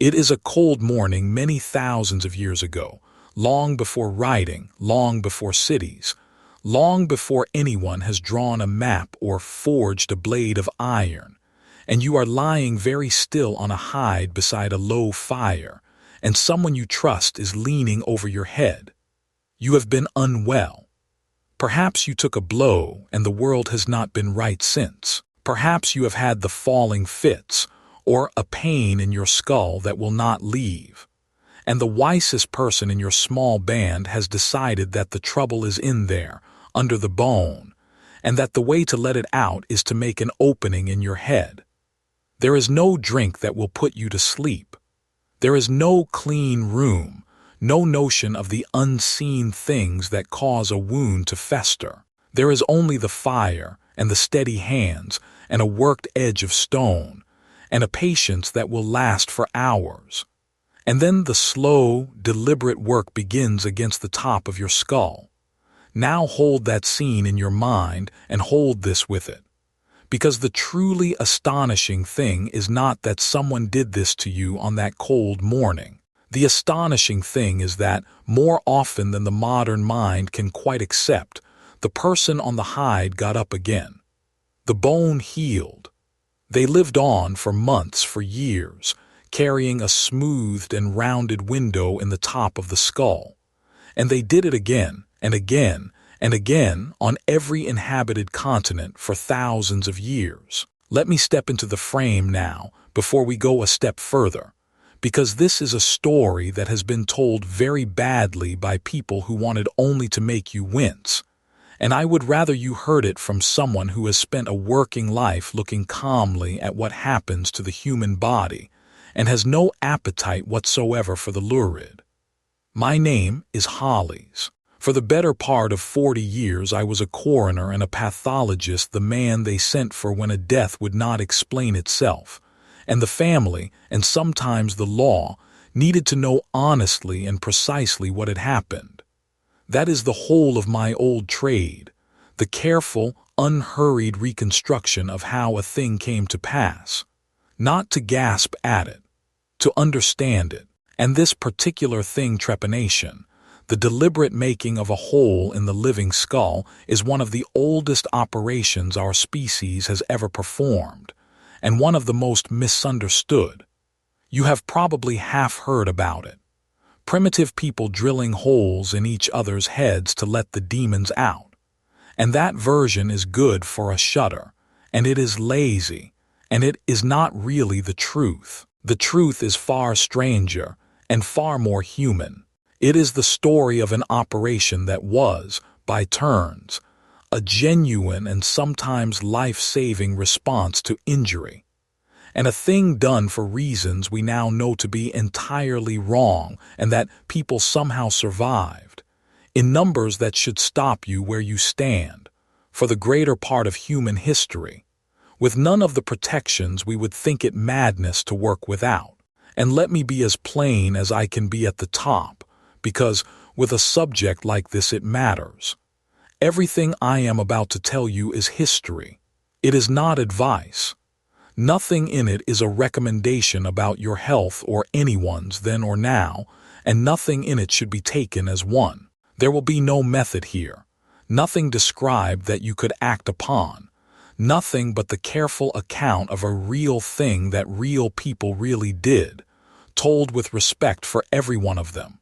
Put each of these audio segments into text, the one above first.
It is a cold morning many thousands of years ago, long before writing, long before cities, long before anyone has drawn a map or forged a blade of iron, and you are lying very still on a hide beside a low fire, and someone you trust is leaning over your head. You have been unwell. Perhaps you took a blow and the world has not been right since. Perhaps you have had the falling fits, or a pain in your skull that will not leave. And the wisest person in your small band has decided that the trouble is in there, under the bone, and that the way to let it out is to make an opening in your head. There is no drink that will put you to sleep. There is no clean room, no notion of the unseen things that cause a wound to fester. There is only the fire and the steady hands and a worked edge of stone, and a patience that will last for hours. And then the slow, deliberate work begins against the top of your skull. Now hold that scene in your mind and hold this with it. Because the truly astonishing thing is not that someone did this to you on that cold morning. The astonishing thing is that, more often than the modern mind can quite accept, the person on the hide got up again. The bone healed. They lived on for months, for years, carrying a smoothed and rounded window in the top of the skull. And they did it again and again and again on every inhabited continent for thousands of years. Let me step into the frame now before we go a step further, because this is a story that has been told very badly by people who wanted only to make you wince. And I would rather you heard it from someone who has spent a working life looking calmly at what happens to the human body and has no appetite whatsoever for the lurid. My name is Hollis. For the better part of 40 years I was a coroner and a pathologist, the man they sent for when a death would not explain itself, and the family, and sometimes the law, needed to know honestly and precisely what had happened. That is the whole of my old trade, the careful, unhurried reconstruction of how a thing came to pass. Not to gasp at it, to understand it. And this particular thing, trepanation, the deliberate making of a hole in the living skull, is one of the oldest operations our species has ever performed, and one of the most misunderstood. You have probably half heard about it. Primitive people drilling holes in each other's heads to let the demons out. And that version is good for a shudder, and it is lazy, and it is not really the truth. The truth is far stranger and far more human. It is the story of an operation that was, by turns, a genuine and sometimes life-saving response to injury, and a thing done for reasons we now know to be entirely wrong, and that people somehow survived, in numbers that should stop you where you stand, for the greater part of human history, with none of the protections we would think it madness to work without. And let me be as plain as I can be at the top, because with a subject like this it matters. Everything I am about to tell you is history. It is not advice. Nothing in it is a recommendation about your health or anyone's then or now, and nothing in it should be taken as one. There will be no method here, nothing described that you could act upon, nothing but the careful account of a real thing that real people really did, told with respect for every one of them.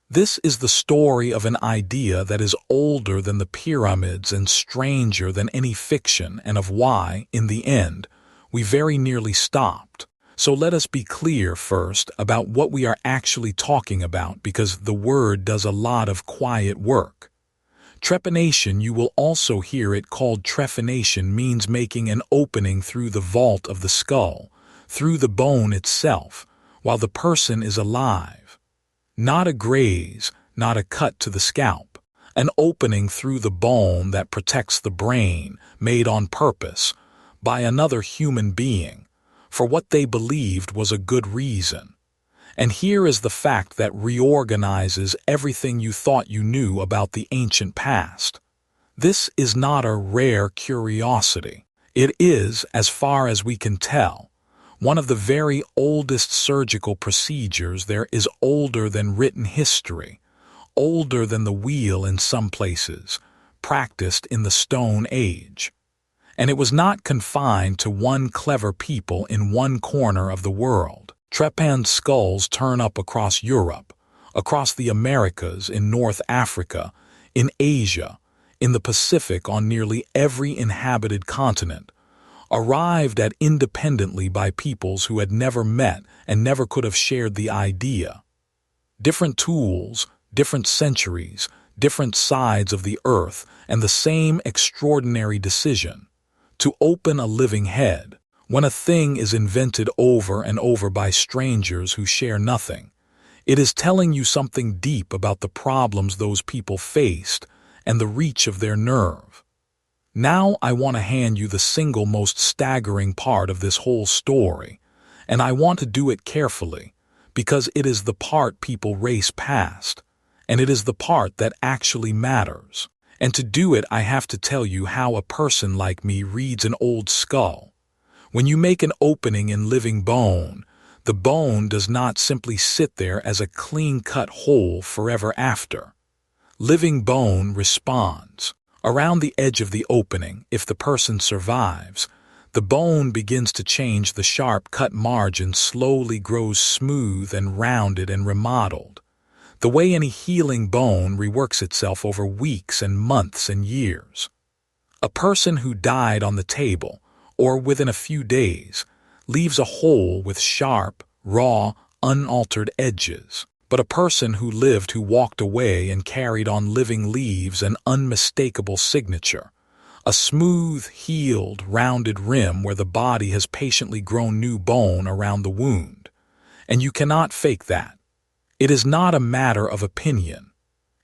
This is the story of an idea that is older than the pyramids and stranger than any fiction, and of why, in the end, we very nearly stopped. So let us be clear first about what we are actually talking about, because the word does a lot of quiet work. Trepanation, you will also hear it called trephination, means making an opening through the vault of the skull, through the bone itself, while the person is alive. Not a graze, not a cut to the scalp, an opening through the bone that protects the brain, made on purpose, by another human being, for what they believed was a good reason. And here is the fact that reorganizes everything you thought you knew about the ancient past. This is not a rare curiosity. It is, as far as we can tell, One of the very oldest surgical procedures there is, older than written history, older than the wheel in some places, practiced in the Stone Age. And it was not confined to one clever people in one corner of the world. Trepan skulls turn up across Europe, across the Americas, in North Africa, in Asia, in the Pacific, on nearly every inhabited continent, arrived at independently by peoples who had never met and never could have shared the idea. Different tools, different centuries, different sides of the earth, and the same extraordinary decision: to open a living head. When a thing is invented over and over by strangers who share nothing, it is telling you something deep about the problems those people faced and the reach of their nerve. Now I want to hand you the single most staggering part of this whole story, and I want to do it carefully, because it is the part people race past, and it is the part that actually matters. And to do it, I have to tell you how a person like me reads an old skull. When you make an opening in living bone, the bone does not simply sit there as a clean-cut hole forever after. Living bone responds. Around the edge of the opening, if the person survives, the bone begins to change. The sharp-cut margin slowly grows smooth and rounded and remodeled, the way any healing bone reworks itself over weeks and months and years. A person who died on the table, or within a few days, leaves a hole with sharp, raw, unaltered edges. But a person who lived, who walked away and carried on living, leaves an unmistakable signature, a smooth, healed, rounded rim where the body has patiently grown new bone around the wound. And you cannot fake that. It is not a matter of opinion.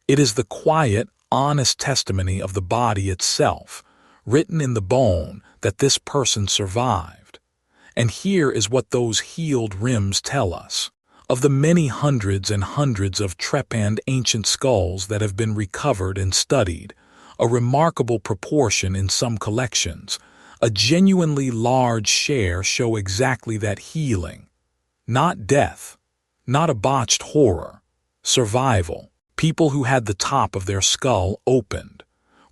It is the quiet, honest testimony of the body itself, written in the bone, that this person survived. And here is what those healed rims tell us. Of the many hundreds and hundreds of trepanned ancient skulls that have been recovered and studied, a remarkable proportion in some collections, a genuinely large share, show exactly that: healing. Not death, not a botched horror, survival. People who had the top of their skull opened,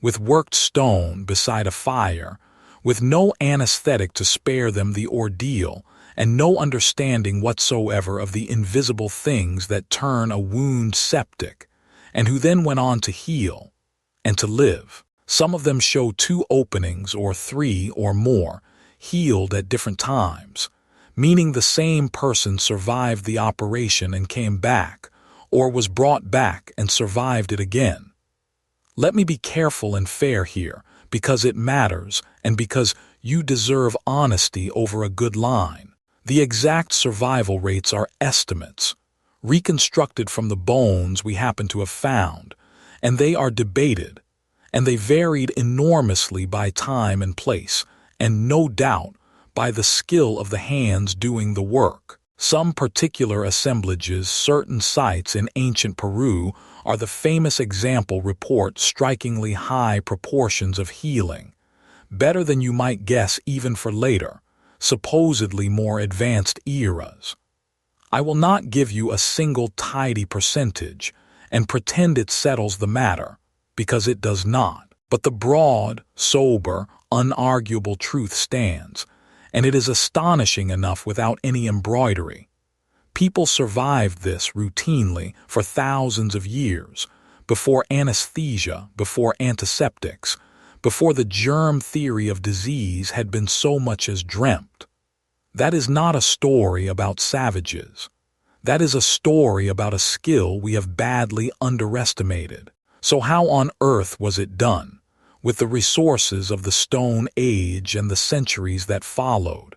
with worked stone beside a fire, with no anesthetic to spare them the ordeal, and no understanding whatsoever of the invisible things that turn a wound septic, and who then went on to heal and to live. Some of them show 2 openings or 3 or more, healed at different times, meaning the same person survived the operation and came back, or was brought back and survived it again. Let me be careful and fair here, because it matters and because you deserve honesty over a good line. The exact survival rates are estimates, reconstructed from the bones we happen to have found, and they are debated, and they varied enormously by time and place, and no doubt by the skill of the hands doing the work. Some particular assemblages, certain sites in ancient Peru, are the famous example, report strikingly high proportions of healing, better than you might guess even for later, supposedly more advanced eras. I will not give you a single tidy percentage and pretend it settles the matter, because it does not. But the broad, sober, unarguable truth stands, and it is astonishing enough without any embroidery. People survived this routinely for thousands of years, before anesthesia, before antiseptics, before the germ theory of disease had been so much as dreamt. That is not a story about savages. That is a story about a skill we have badly underestimated. So how on earth was it done, with the resources of the Stone Age and the centuries that followed?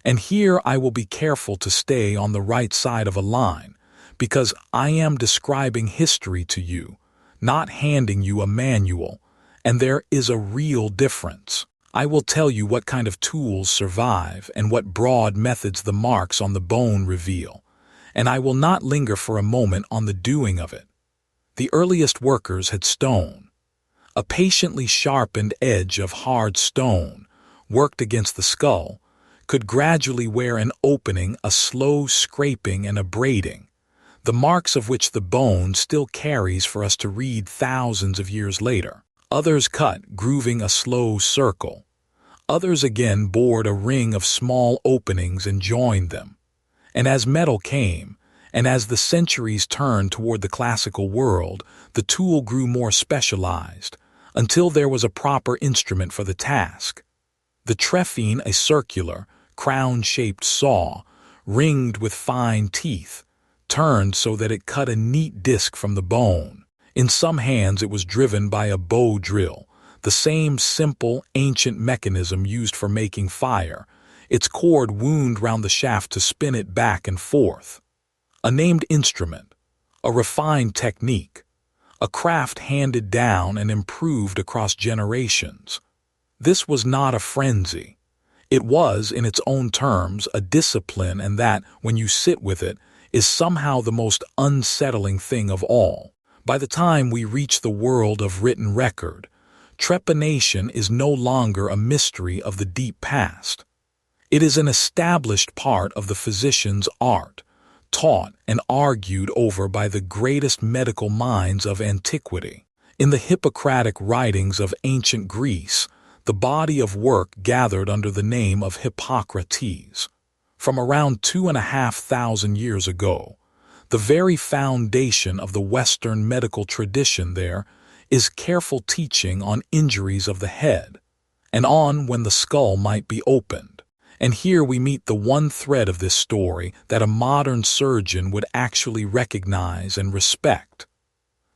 And here I will be careful to stay on the right side of a line, because I am describing history to you, not handing you a manual, and there is a real difference. I will tell you what kind of tools survive and what broad methods the marks on the bone reveal, and I will not linger for a moment on the doing of it. The earliest workers had stone, a patiently sharpened edge of hard stone, worked against the skull, could gradually wear an opening, a slow scraping and abrading, the marks of which the bone still carries for us to read thousands of years later. Others cut, grooving a slow circle. Others again bored a ring of small openings and joined them. And as metal came, and as the centuries turned toward the classical world, the tool grew more specialized, until there was a proper instrument for the task. The trephine, a circular, crown-shaped saw, ringed with fine teeth, turned so that it cut a neat disc from the bone. In some hands it was driven by a bow drill, the same simple, ancient mechanism used for making fire, its cord wound round the shaft to spin it back and forth. A named instrument, a refined technique, a craft handed down and improved across generations. This was not a frenzy. It was, in its own terms, a discipline, and that, when you sit with it, is somehow the most unsettling thing of all. By the time we reach the world of written record, trepanation is no longer a mystery of the deep past. It is an established part of the physician's art, taught and argued over by the greatest medical minds of antiquity. In the Hippocratic writings of ancient Greece, the body of work gathered under the name of Hippocrates. From around 2,500 years ago, the very foundation of the Western medical tradition there is careful teaching on injuries of the head, and on when the skull might be opened. And here we meet the one thread of this story that a modern surgeon would actually recognize and respect.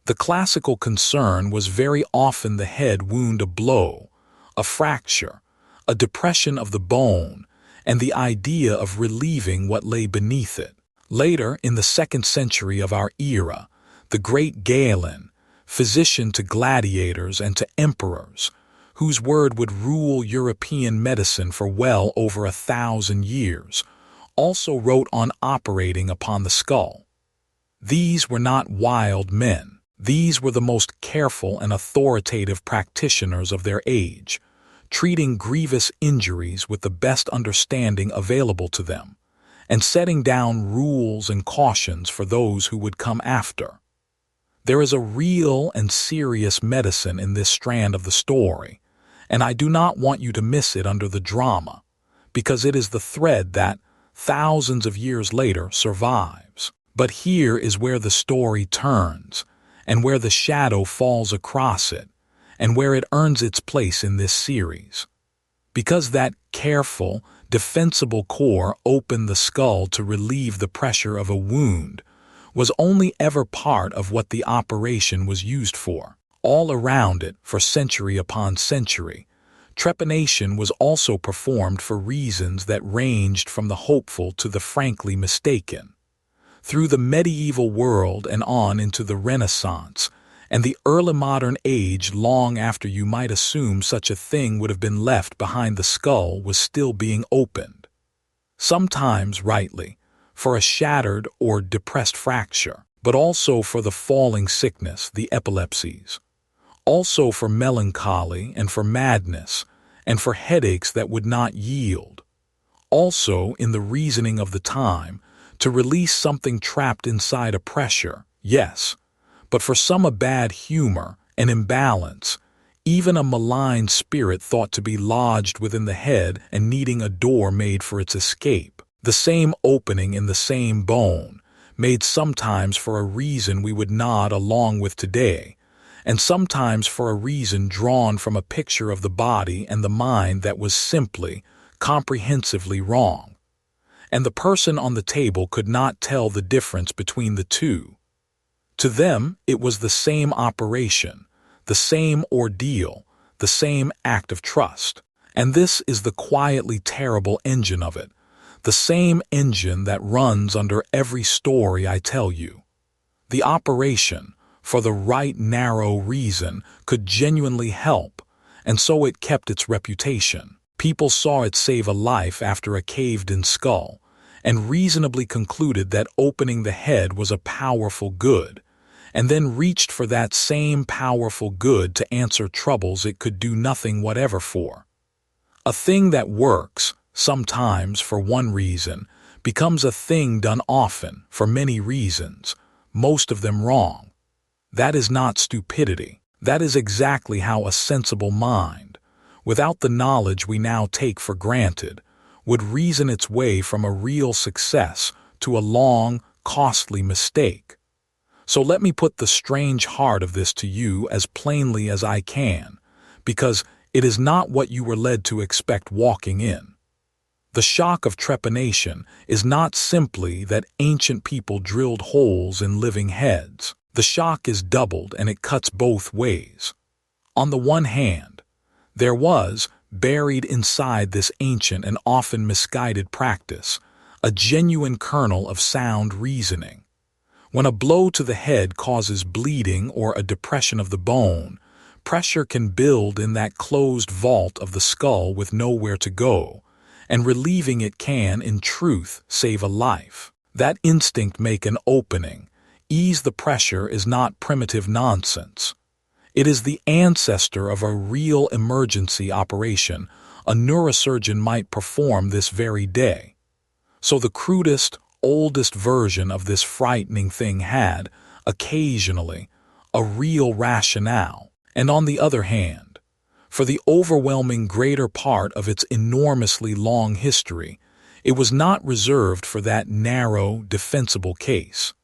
The classical concern was very often the head wound, a blow, a fracture, a depression of the bone, and the idea of relieving what lay beneath it. Later, in the 2nd century of our era, the great Galen, physician to gladiators and to emperors, whose word would rule European medicine for well over 1,000 years, also wrote on operating upon the skull. These were not wild men. These were the most careful and authoritative practitioners of their age, treating grievous injuries with the best understanding available to them, and setting down rules and cautions for those who would come after. There is a real and serious medicine in this strand of the story, and I do not want you to miss it under the drama, because it is the thread that, thousands of years later, survives. But here is where the story turns, and where the shadow falls across it, and where it earns its place in this series. Because that careful, defensible core opened the skull to relieve the pressure of a wound was only ever part of what the operation was used for. All around it, for century upon century, trepanation was also performed for reasons that ranged from the hopeful to the frankly mistaken. Through the medieval world and on into the Renaissance, and the early modern age, long after you might assume such a thing would have been left behind, the skull was still being opened. Sometimes, rightly, for a shattered or depressed fracture, but also for the falling sickness, the epilepsies. Also for melancholy and for madness, and for headaches that would not yield. Also, in the reasoning of the time, to release something trapped inside a pressure, yes, but for some a bad humor, an imbalance, even a malign spirit thought to be lodged within the head and needing a door made for its escape. The same opening in the same bone, made sometimes for a reason we would nod along with today, and sometimes for a reason drawn from a picture of the body and the mind that was simply, comprehensively wrong. And the person on the table could not tell the difference between the two. To them, it was the same operation, the same ordeal, the same act of trust. And this is the quietly terrible engine of it, the same engine that runs under every story I tell you. The operation, for the right narrow reason, could genuinely help, and so it kept its reputation. People saw it save a life after a caved-in skull, and reasonably concluded that opening the head was a powerful good, and then reached for that same powerful good to answer troubles it could do nothing whatever for. A thing that works, sometimes for one reason, becomes a thing done often for many reasons, most of them wrong. That is not stupidity. That is exactly how a sensible mind, without the knowledge we now take for granted, would reason its way from a real success to a long, costly mistake. So let me put the strange heart of this to you as plainly as I can, because it is not what you were led to expect walking in. The shock of trepanation is not simply that ancient people drilled holes in living heads. The shock is doubled, and it cuts both ways. On the one hand, there was, buried inside this ancient and often misguided practice, a genuine kernel of sound reasoning. When a blow to the head causes bleeding or a depression of the bone, pressure can build in that closed vault of the skull with nowhere to go, and relieving it can, in truth, save a life. That instinct make an opening, ease the pressure is not primitive nonsense. It is the ancestor of a real emergency operation a neurosurgeon might perform this very day. So the crudest, oldest version of this frightening thing had, occasionally, a real rationale. And on the other hand, for the overwhelming greater part of its enormously long history, it was not reserved for that narrow, defensible case.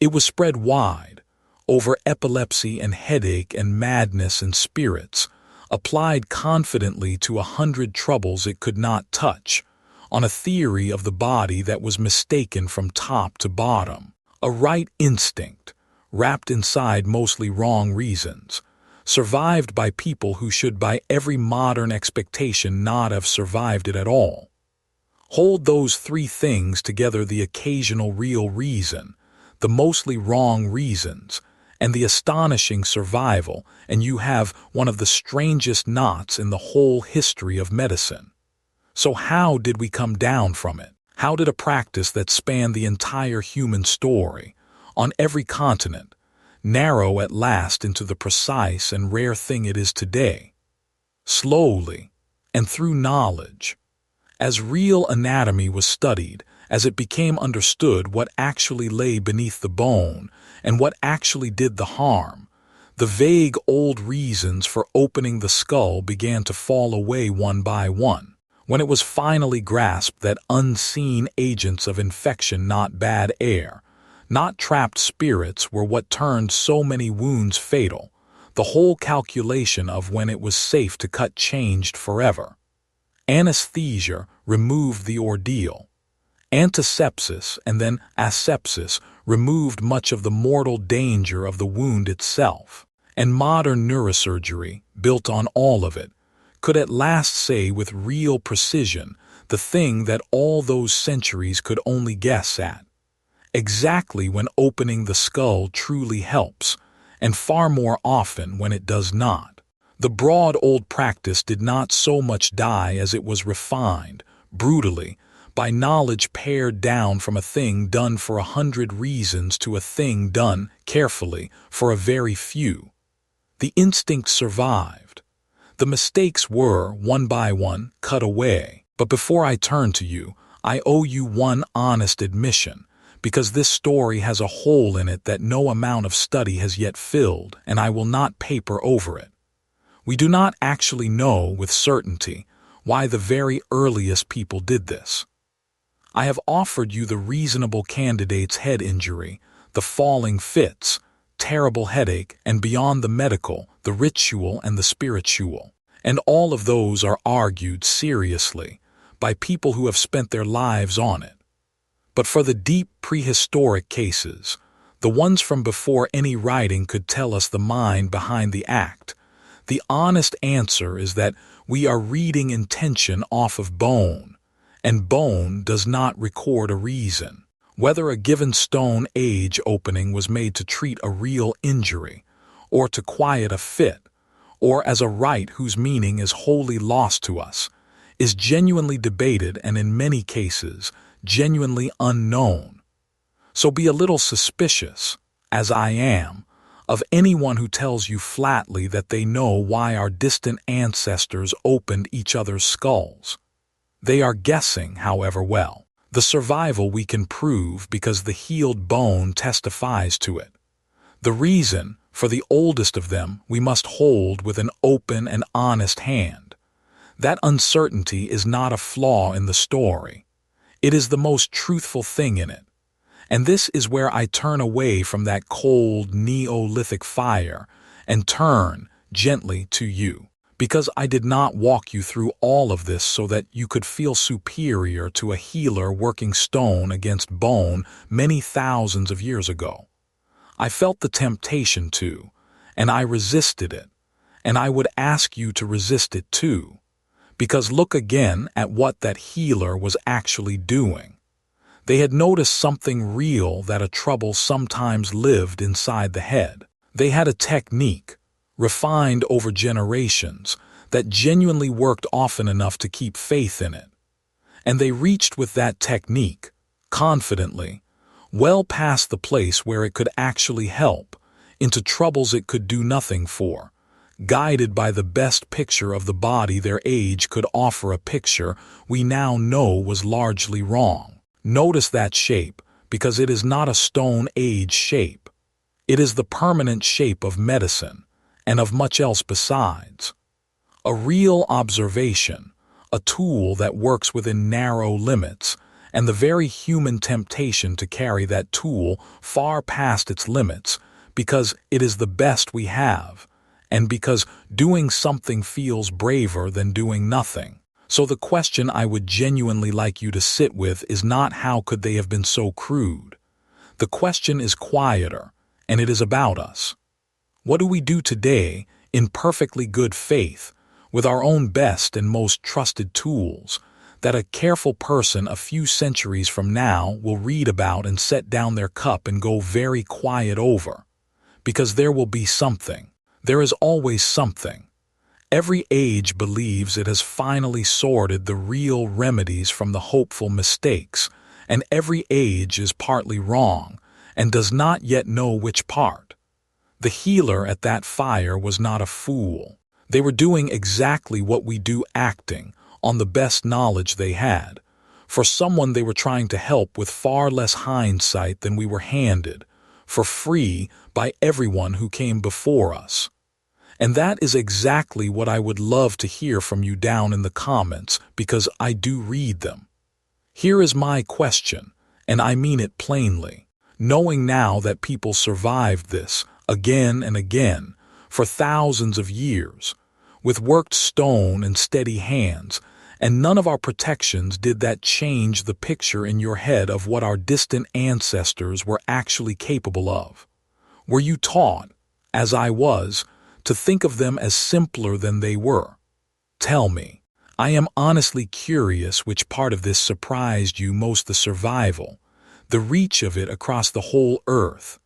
It was spread wide, over epilepsy and headache and madness and spirits, applied confidently to 100 troubles it could not touch, on a theory of the body that was mistaken from top to bottom, a right instinct, wrapped inside mostly wrong reasons, survived by people who should by every modern expectation not have survived it at all. Hold those three things together: the occasional real reason, the mostly wrong reasons, and the astonishing survival, and you have one of the strangest knots in the whole history of medicine. So how did we come down from it? How did a practice that spanned the entire human story, on every continent, narrow at last into the precise and rare thing it is today? Slowly, and through knowledge. As real anatomy was studied, as it became understood what actually lay beneath the bone and what actually did the harm, the vague old reasons for opening the skull began to fall away one by one. When it was finally grasped that unseen agents of infection, not bad air, not trapped spirits, were what turned so many wounds fatal, the whole calculation of when it was safe to cut changed forever. Anaesthesia removed the ordeal. Antisepsis and then asepsis removed much of the mortal danger of the wound itself, and modern neurosurgery, built on all of it, could at last say with real precision the thing that all those centuries could only guess at, exactly when opening the skull truly helps, and far more often when it does not. The broad old practice did not so much die as it was refined, brutally, by knowledge pared down from a thing done for 100 reasons to a thing done, carefully, for a very few. The instinct survived. The mistakes were, one by one, cut away. But before I turn to you, I owe you one honest admission, because this story has a hole in it that no amount of study has yet filled, and I will not paper over it. We do not actually know with certainty why the very earliest people did this. I have offered you the reasonable candidate's head injury, the falling fits, terrible headache, and beyond the medical, the ritual and the spiritual. And all of those are argued seriously by people who have spent their lives on it. But for the deep prehistoric cases, the ones from before any writing could tell us the mind behind the act, the honest answer is that we are reading intention off of bone, and bone does not record a reason. Whether a given stone age opening was made to treat a real injury, or to quiet a fit, or as a rite whose meaning is wholly lost to us, is genuinely debated and in many cases genuinely unknown. So be a little suspicious, as I am, of anyone who tells you flatly that they know why our distant ancestors opened each other's skulls. They are guessing, however, well. The survival we can prove because the healed bone testifies to it. The reason, for the oldest of them, we must hold with an open and honest hand. That uncertainty is not a flaw in the story. It is the most truthful thing in it. And this is where I turn away from that cold Neolithic fire and turn gently to you. Because I did not walk you through all of this so that you could feel superior to a healer working stone against bone many thousands of years ago. I felt the temptation to, and I resisted it, and I would ask you to resist it too. Because look again at what that healer was actually doing. They had noticed something real that a trouble sometimes lived inside the head. They had a technique, refined over generations, that genuinely worked often enough to keep faith in it. And they reached with that technique, confidently, well past the place where it could actually help, into troubles it could do nothing for, guided by the best picture of the body their age could offer, a picture we now know was largely wrong. Notice that shape, because it is not a Stone Age shape. It is the permanent shape of medicine, and of much else besides. A real observation, a tool that works within narrow limits, and the very human temptation to carry that tool far past its limits, because it is the best we have, and because doing something feels braver than doing nothing. So the question I would genuinely like you to sit with is not how could they have been so crude. The question is quieter, and it is about us. What do we do today, in perfectly good faith, with our own best and most trusted tools, that a careful person a few centuries from now will read about and set down their cup and go very quiet over? Because there will be something. There is always something. Every age believes it has finally sorted the real remedies from the hopeful mistakes, and every age is partly wrong, and does not yet know which part. The healer at that fire was not a fool. They were doing exactly what we do, acting on the best knowledge they had. For someone they were trying to help with far less hindsight than we were handed, for free by everyone who came before us. And that is exactly what I would love to hear from you down in the comments, because I do read them. Here is my question, and I mean it plainly. Knowing now that people survived this, again and again, for thousands of years, with worked stone and steady hands, and none of our protections did that change the picture in your head of what our distant ancestors were actually capable of. Were you taught, as I was, to think of them as simpler than they were? Tell me. I am honestly curious which part of this surprised you most, the survival, the reach of it across the whole earth,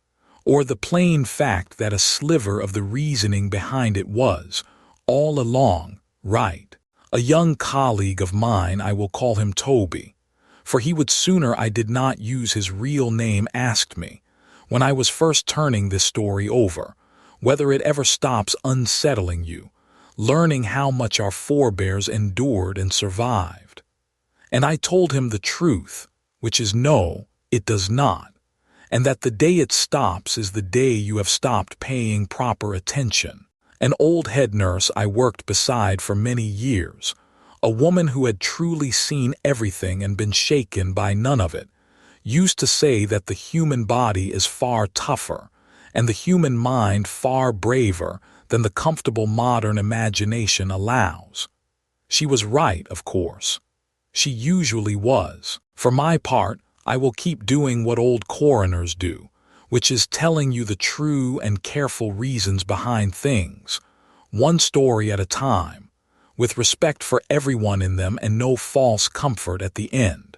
or the plain fact that a sliver of the reasoning behind it was, all along, right. A young colleague of mine, I will call him Toby, for he would sooner I did not use his real name, asked me, when I was first turning this story over, whether it ever stops unsettling you, learning how much our forebears endured and survived. And I told him the truth, which is no, it does not, and that the day it stops is the day you have stopped paying proper attention. An old head nurse I worked beside for many years, a woman who had truly seen everything and been shaken by none of it, used to say that the human body is far tougher, and the human mind far braver than the comfortable modern imagination allows. She was right, of course. She usually was. For my part, I will keep doing what old coroners do, which is telling you the true and careful reasons behind things, one story at a time, with respect for everyone in them and no false comfort at the end.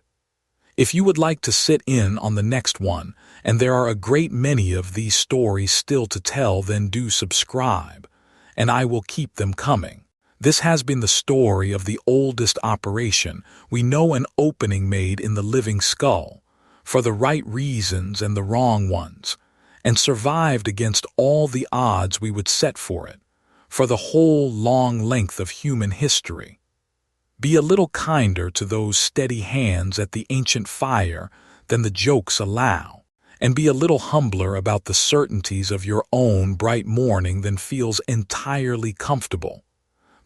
If you would like to sit in on the next one, and there are a great many of these stories still to tell, then do subscribe, and I will keep them coming. This has been the story of the oldest operation we know, an opening made in the living skull, for the right reasons and the wrong ones, and survived against all the odds we would set for it, for the whole long length of human history. Be a little kinder to those steady hands at the ancient fire than the jokes allow, and be a little humbler about the certainties of your own bright morning than feels entirely comfortable.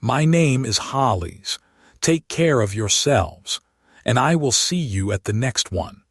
My name is Hollis. Take care of yourselves, and I will see you at the next one.